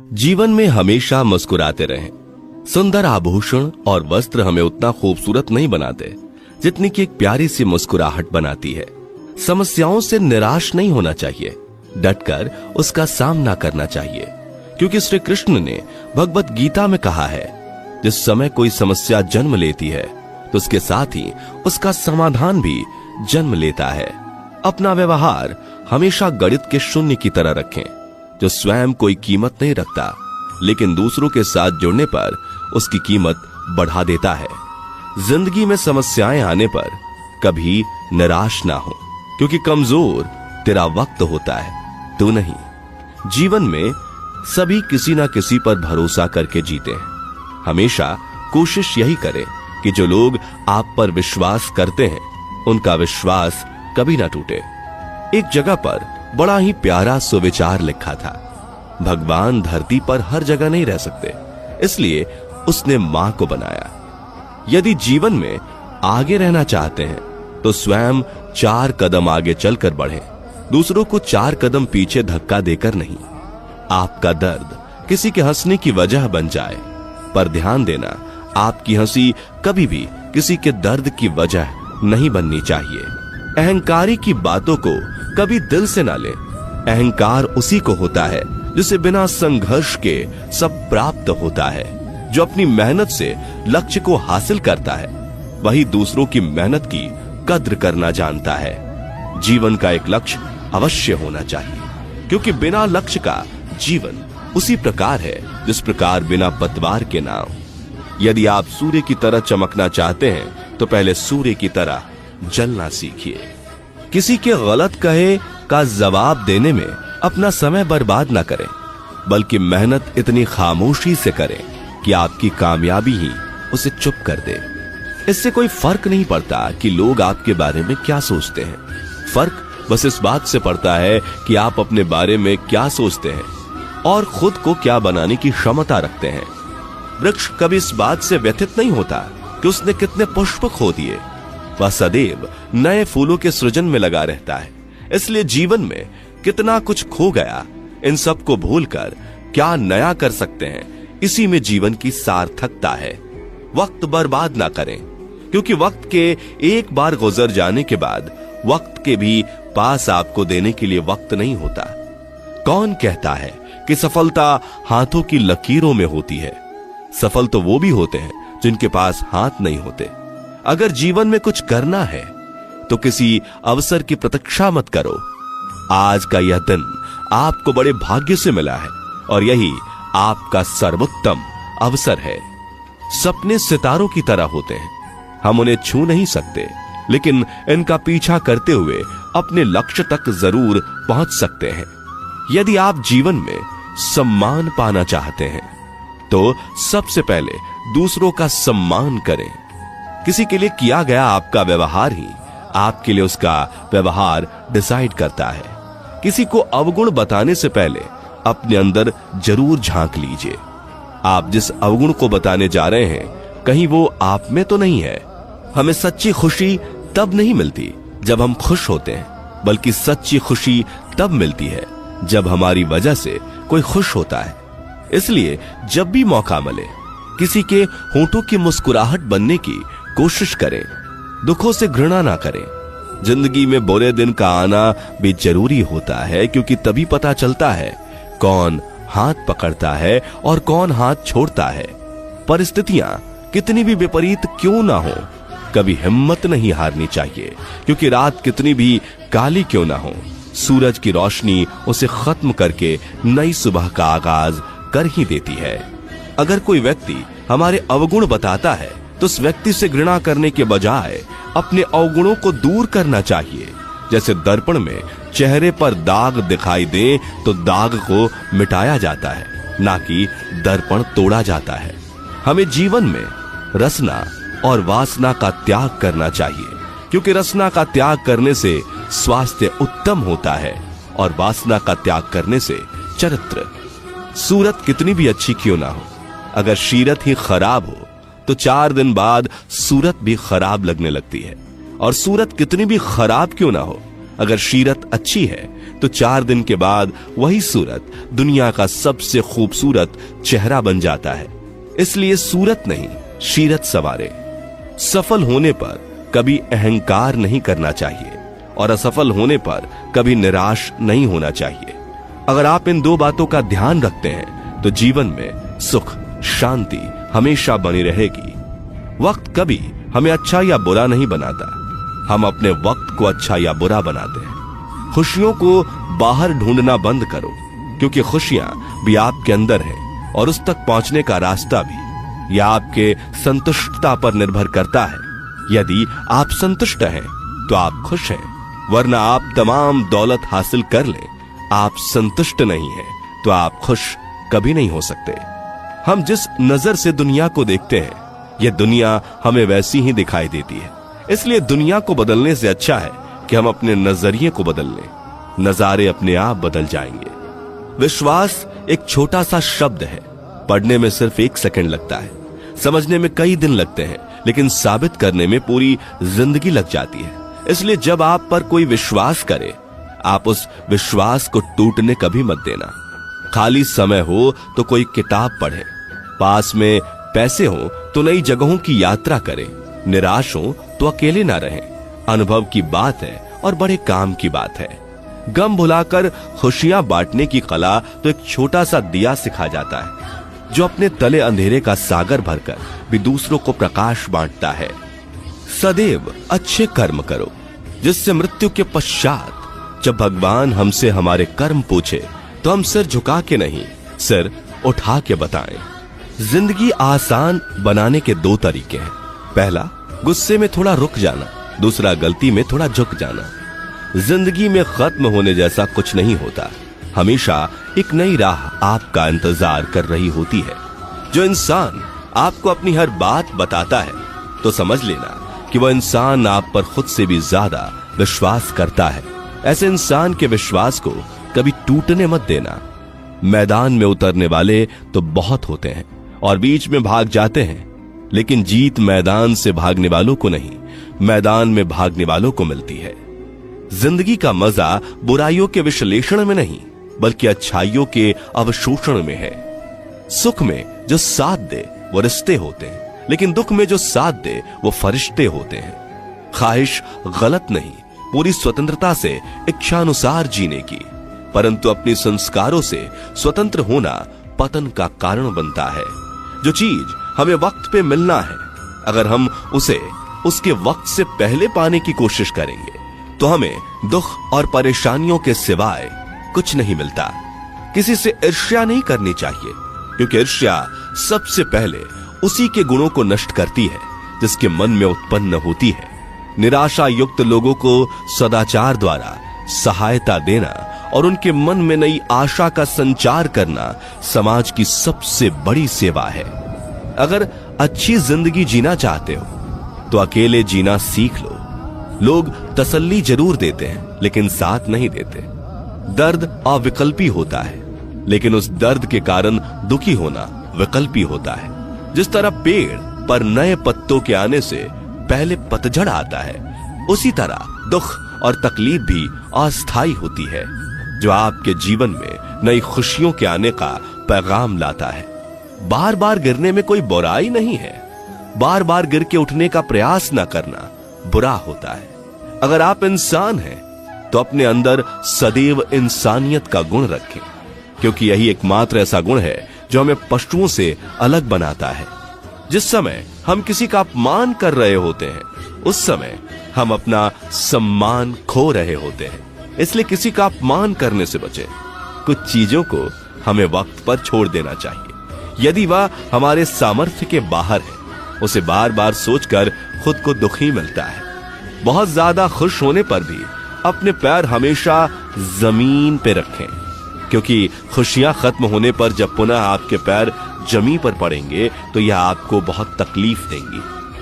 जीवन में हमेशा मुस्कुराते रहें। सुंदर आभूषण और वस्त्र हमें उतना खूबसूरत नहीं बनाते जितनी कि एक प्यारी सी मुस्कुराहट बनाती है। समस्याओं से निराश नहीं होना चाहिए, डटकर उसका सामना करना चाहिए, क्योंकि श्री कृष्ण ने भगवत गीता में कहा है, जिस समय कोई समस्या जन्म लेती है तो उसके साथ ही उसका समाधान भी जन्म लेता है। अपना व्यवहार हमेशा गणित के शून्य की तरह रखें, जो स्वयं कोई कीमत नहीं रखता लेकिन दूसरों के साथ जुड़ने पर उसकी कीमत बढ़ा देता है। जिंदगी में समस्याएं आने पर कभी निराश ना हो, क्योंकि कमजोर तेरा वक्त होता है, तू नहीं। जीवन में सभी किसी ना किसी पर भरोसा करके जीते हैं। हमेशा कोशिश यही करें कि जो लोग आप पर विश्वास करते हैं उनका विश्वास कभी ना टूटे। एक जगह पर बड़ा ही प्यारा सुविचार लिखा था, भगवान धरती पर हर जगह नहीं रह सकते, इसलिए उसने मां को बनाया। यदि जीवन में आगे रहना चाहते हैं तो स्वयं 4 कदम आगे चलकर बढ़ें, दूसरों को 4 कदम पीछे धक्का देकर नहीं। आपका दर्द किसी के हंसने की वजह बन जाए, पर ध्यान देना, आपकी हंसी कभी भी किसी के दर्द की वजह नहीं बननी चाहिए। अहंकारी की बातों को कभी दिल से ना लें। अहंकार उसी को होता है जिसे बिना संघर्ष के सब प्राप्त होता है। जो अपनी मेहनत से लक्ष्य को हासिल करता है वही दूसरों की मेहनत की कद्र करना जानता है। जीवन का एक लक्ष्य अवश्य होना चाहिए, क्योंकि बिना लक्ष्य का जीवन उसी प्रकार है जिस प्रकार बिना पतवार के नाव। यदि आप सूर्य की तरह चमकना चाहते हैं तो पहले सूर्य की तरह जलना सीखिए। किसी के गलत कहे का जवाब देने में अपना समय बर्बाद ना करें, बल्कि मेहनत इतनी खामोशी से करें कि आपकी कामयाबी ही उसे चुप कर दे। इससे कोई फर्क नहीं पड़ता कि लोग आपके बारे में क्या सोचते हैं। फर्क बस इस बात से पड़ता है कि आप अपने बारे में क्या सोचते हैं और खुद को क्या बनाने की क्षमता रखते हैं। वृक्ष कभी इस बात से व्यथित नहीं होता कि उसने कितने पुष्प खो दिए, वह सदैव नए फूलों के सृजन में लगा रहता है। इसलिए जीवन में कितना कुछ खो गया, इन सब को भूलकर क्या नया कर सकते हैं, इसी में जीवन की सार्थकता है। वक्त बर्बाद ना करें, क्योंकि वक्त के एक बार गुजर जाने के बाद वक्त के भी पास आपको देने के लिए वक्त नहीं होता। कौन कहता है कि सफलता हाथों की लकीरों में होती है? सफल तो वो भी होते हैं जिनके पास हाथ नहीं होते। अगर जीवन में कुछ करना है तो किसी अवसर की प्रतीक्षा मत करो। आज का यह दिन आपको बड़े भाग्य से मिला है और यही आपका सर्वोत्तम अवसर है। सपने सितारों की तरह होते हैं, हम उन्हें छू नहीं सकते, लेकिन इनका पीछा करते हुए अपने लक्ष्य तक जरूर पहुंच सकते हैं। यदि आप जीवन में सम्मान पाना चाहते हैं तो सबसे पहले दूसरों का सम्मान करें। किसी के लिए किया गया आपका व्यवहार ही आपके लिए उसका व्यवहार डिसाइड करता है। किसी को अवगुण बताने से पहले अपने अंदर जरूर झांक लीजिए। आप जिस अवगुण को बताने जा रहे हैं कहीं वो आप में तो नहीं है। हमें सच्ची खुशी तब नहीं मिलती जब हम खुश होते हैं, बल्कि सच्ची खुशी तब मिलती है जब हमारी वजह से कोई खुश होता है। इसलिए जब भी मौका मिले किसी के होंठों की मुस्कुराहट बनने की कोशिश करें। दुखों से घृणा ना करें। जिंदगी में बुरे दिन का आना भी जरूरी होता है, क्योंकि तभी पता चलता है कौन हाथ पकड़ता है और कौन हाथ छोड़ता है। परिस्थितियां कितनी भी विपरीत क्यों ना हो, कभी हिम्मत नहीं हारनी चाहिए, क्योंकि रात कितनी भी काली क्यों ना हो, सूरज की रोशनी उसे खत्म करके नई सुबह का आगाज कर ही देती है। अगर कोई व्यक्ति हमारे अवगुण बताता है तो उस व्यक्ति से घृणा करने के बजाय अपने अवगुणों को दूर करना चाहिए। जैसे दर्पण में चेहरे पर दाग दिखाई दे तो दाग को मिटाया जाता है, ना कि दर्पण तोड़ा जाता है। हमें जीवन में रसना और वासना का त्याग करना चाहिए, क्योंकि रसना का त्याग करने से स्वास्थ्य उत्तम होता है और वासना का त्याग करने से चरित्र। सूरत कितनी भी अच्छी क्यों ना हो, अगर सीरत ही खराब हो तो 4 दिन बाद सूरत भी खराब लगने लगती है। और सूरत कितनी भी खराब क्यों ना हो, अगर सीरत अच्छी है तो 4 दिन के बाद वही सूरत दुनिया का सबसे खूबसूरत चेहरा बन जाता है। इसलिए सूरत नहीं, सीरत सवारे। सफल होने पर कभी अहंकार नहीं करना चाहिए और असफल होने पर कभी निराश नहीं होना चाहिए। अगर आप इन 2 बातों का ध्यान रखते हैं तो जीवन में सुख शांति हमेशा बनी रहेगी। वक्त कभी हमें अच्छा या बुरा नहीं बनाता, हम अपने वक्त को अच्छा या बुरा बनाते हैं। खुशियों को बाहर ढूंढना बंद करो, क्योंकि खुशियां भी आपके अंदर हैं और उस तक पहुंचने का रास्ता भी। यह आपके संतुष्टता पर निर्भर करता है। यदि आप संतुष्ट हैं तो आप खुश हैं, वरना आप तमाम दौलत हासिल कर लें, आप संतुष्ट नहीं हैं तो आप खुश कभी नहीं हो सकते। हम जिस नजर से दुनिया को देखते हैं, यह दुनिया हमें वैसी ही दिखाई देती है। इसलिए दुनिया को बदलने से अच्छा है कि हम अपने नजरिए को बदल लें। नजारे अपने आप बदल जाएंगे। विश्वास एक छोटा सा शब्द है, पढ़ने में सिर्फ 1 सेकंड लगता है, समझने में कई दिन लगते हैं, लेकिन साबित करने में पूरी जिंदगी लग जाती है। इसलिए जब आप पर कोई विश्वास करे, आप उस विश्वास को टूटने कभी मत देना। खाली समय हो तो कोई किताब पढ़े, पास में पैसे हो तो नई जगहों की यात्रा करें, निराश हो तो अकेले ना रहें। अनुभव की बात है और बड़े काम की बात है। गम भुलाकर खुशियां बांटने की कला तो एक छोटा सा दिया सिखा जाता है, जो अपने तले अंधेरे का सागर भरकर भी दूसरों को प्रकाश बांटता है। सदैव अच्छे कर्म करो, जिससे मृत्यु के पश्चात जब भगवान हमसे हमारे कर्म पूछे तो हम सिर झुका के नहीं, सिर उठा के बताएं। जिंदगी आसान बनाने के 2 तरीके हैं। पहला, गुस्से में थोड़ा रुक जाना, दूसरा, गलती में थोड़ा झुक जाना। जिंदगी में खत्म होने जैसा कुछ नहीं होता। हमेशा एक नई राह आपका इंतजार कर रही होती है। जो इंसान आपको अपनी हर बात बताता है तो समझ लेना कि वह इंसान आप पर खुद से भी ज्यादा विश्वास करता है। ऐसे इंसान के विश्वास को कभी टूटने मत देना। मैदान में उतरने वाले तो बहुत होते हैं और बीच में भाग जाते हैं, लेकिन जीत मैदान से भागने वालों को नहीं, मैदान में भागने वालों को मिलती है। जिंदगी का मजा बुराइयों के विश्लेषण में नहीं, बल्कि अच्छाइयों के अवशोषण में है। सुख में जो साथ दे वो रिश्ते होते हैं, लेकिन दुख में जो साथ दे वो फरिश्ते होते हैं। ख्वाहिश गलत नहीं, पूरी स्वतंत्रता से इच्छानुसार जीने की, परंतु अपने संस्कारों से स्वतंत्र होना पतन का कारण बनता है। जो चीज हमें वक्त पे मिलना है, अगर हम उसे उसके वक्त से पहले पाने की कोशिश करेंगे तो हमें दुख और परेशानियों के सिवाय कुछ नहीं मिलता। किसी से ईर्ष्या नहीं करनी चाहिए, क्योंकि ईर्ष्या सबसे पहले उसी के गुणों को नष्ट करती है जिसके मन में उत्पन्न होती है। निराशा युक्त लोगों को सदाचार द्वारा सहायता देना और उनके मन में नई आशा का संचार करना समाज की सबसे बड़ी सेवा है। अगर अच्छी जिंदगी जीना चाहते हो तो अकेले जीना सीख लो। लोग तसल्ली जरूर देते हैं, लेकिन साथ नहीं देते। दर्द अविकल्पी होता है, लेकिन उस दर्द के कारण दुखी होना विकल्पी होता है। जिस तरह पेड़ पर नए पत्तों के आने से पहले पतझड़ आता है, उसी तरह दुख और तकलीफ भी अस्थायी होती है, जो आपके जीवन में नई खुशियों के आने का पैगाम लाता है। बार बार गिरने में कोई बुराई नहीं है, बार बार गिर के उठने का प्रयास न करना बुरा होता है। अगर आप इंसान हैं तो अपने अंदर सदैव इंसानियत का गुण रखें, क्योंकि यही एकमात्र ऐसा गुण है जो हमें पशुओं से अलग बनाता है। जिस समय हम किसी का अपमान कर रहे होते हैं, उस समय हम अपना सम्मान खो रहे होते हैं। इसलिए किसी का अपमान करने से बचें। कुछ चीजों को हमें वक्त पर छोड़ देना चाहिए। यदि वह हमारे सामर्थ्य के बाहर है, उसे बार बार सोचकर खुद को दुखी मिलता है। बहुत ज्यादा खुश होने पर भी अपने पैर हमेशा जमीन पे रखें, क्योंकि खुशियां खत्म होने पर जब पुनः आपके पैर जमीन पर पड़ेंगे तो यह आपको बहुत तकलीफ देंगी।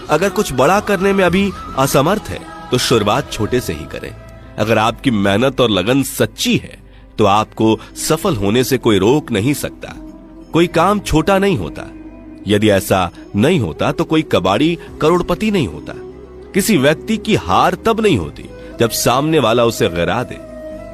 अगर कुछ बड़ा करने में अभी असमर्थ है तो शुरुआत छोटे से ही करें। अगर आपकी मेहनत और लगन सच्ची है तो आपको सफल होने से कोई रोक नहीं सकता। कोई काम छोटा नहीं होता। यदि ऐसा नहीं होता तो कोई कबाड़ी करोड़पति नहीं होता। किसी व्यक्ति की हार तब नहीं होती जब सामने वाला उसे गिरा दे,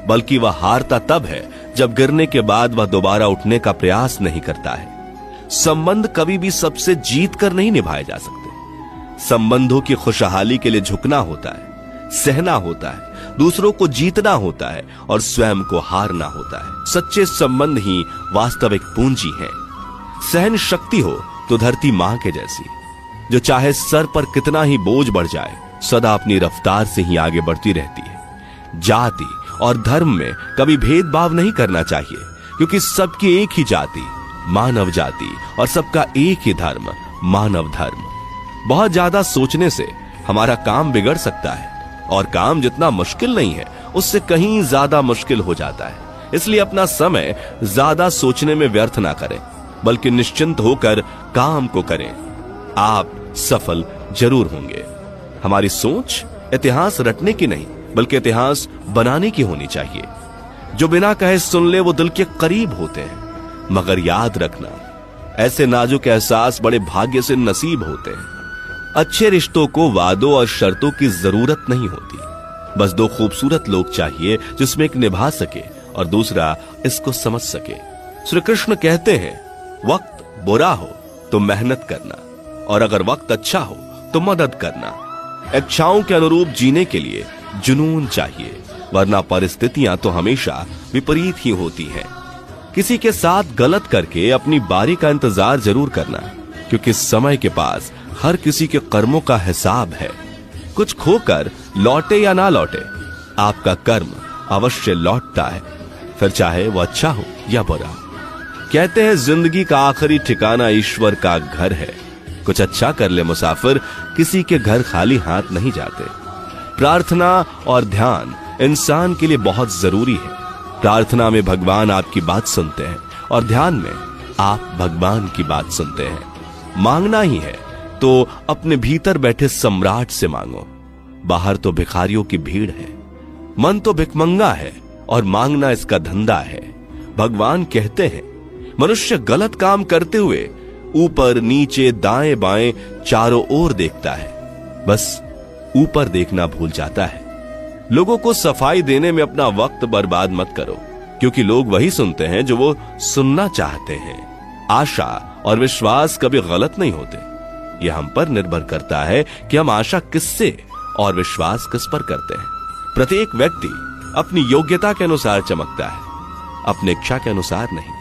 बल्कि वह हारता तब है जब गिरने के बाद वह दोबारा उठने का प्रयास नहीं करता है। संबंध कभी भी सबसे जीत कर नहीं निभाए जा सकते। संबंधों की खुशहाली के लिए झुकना होता है, सहना होता है, दूसरों को जीतना होता है और स्वयं को हारना होता है। सच्चे संबंध ही वास्तविक पूंजी हैं। सहन शक्ति हो तो धरती मां के जैसी, जो चाहे सर पर कितना ही बोझ बढ़ जाए, सदा अपनी रफ्तार से ही आगे बढ़ती रहती है। जाति और धर्म में कभी भेदभाव नहीं करना चाहिए, क्योंकि सबकी एक ही जाति मानव जाति और सबका एक ही धर्म मानव धर्म। बहुत ज्यादा सोचने से हमारा काम बिगड़ सकता है, और काम जितना मुश्किल नहीं है उससे कहीं ज्यादा मुश्किल हो जाता है। इसलिए अपना समय ज्यादा सोचने में व्यर्थ ना करें, बल्कि निश्चिंत होकर काम को करें। आप सफल जरूर होंगे। हमारी सोच इतिहास रटने की नहीं, बल्कि इतिहास बनाने की होनी चाहिए। जो बिना कहे सुन ले वो दिल के करीब होते हैं, मगर याद रखना, ऐसे नाजुक एहसास बड़े भाग्य से नसीब होते हैं। अच्छे रिश्तों को वादों और शर्तों की जरूरत नहीं होती। बस दो खूबसूरत लोग चाहिए, जिसमें एक निभा सके और दूसरा इसको समझ सके। श्री कृष्ण कहते हैं, वक्त बुरा हो तो मेहनत करना, और अगर वक्त अच्छा हो तो मदद करना। इच्छाओं के अनुरूप जीने के लिए जुनून चाहिए, वरना परिस्थितियां तो हमेशा विपरीत ही होती हैं। किसी के साथ गलत करके अपनी बारी का इंतजार जरूर करना, क्योंकि समय के पास हर किसी के कर्मों का हिसाब है। कुछ खोकर लौटे या ना लौटे, आपका कर्म अवश्य लौटता है, फिर चाहे वो अच्छा हो या बुरा। कहते हैं जिंदगी का आखिरी ठिकाना ईश्वर का घर है। कुछ अच्छा कर ले मुसाफिर, किसी के घर खाली हाथ नहीं जाते। प्रार्थना और ध्यान इंसान के लिए बहुत जरूरी है। प्रार्थना में भगवान आपकी बात सुनते हैं और ध्यान में आप भगवान की बात सुनते हैं। मांगना ही है तो अपने भीतर बैठे सम्राट से मांगो। बाहर तो भिखारियों की भीड़ है, मन तो भिखमंगा है और मांगना इसका धंधा है। भगवान कहते हैं, मनुष्य गलत काम करते हुए ऊपर नीचे दाएं बाएं चारों ओर देखता है, बस ऊपर देखना भूल जाता है। लोगों को सफाई देने में अपना वक्त बर्बाद मत करो, क्योंकि लोग वही सुनते हैं जो वो सुनना चाहते हैं। आशा और विश्वास कभी गलत नहीं होते। यह हम पर निर्भर करता है कि हम आशा किससे और विश्वास किस पर करते हैं। प्रत्येक व्यक्ति अपनी योग्यता के अनुसार चमकता है, अपनी इच्छा के अनुसार नहीं।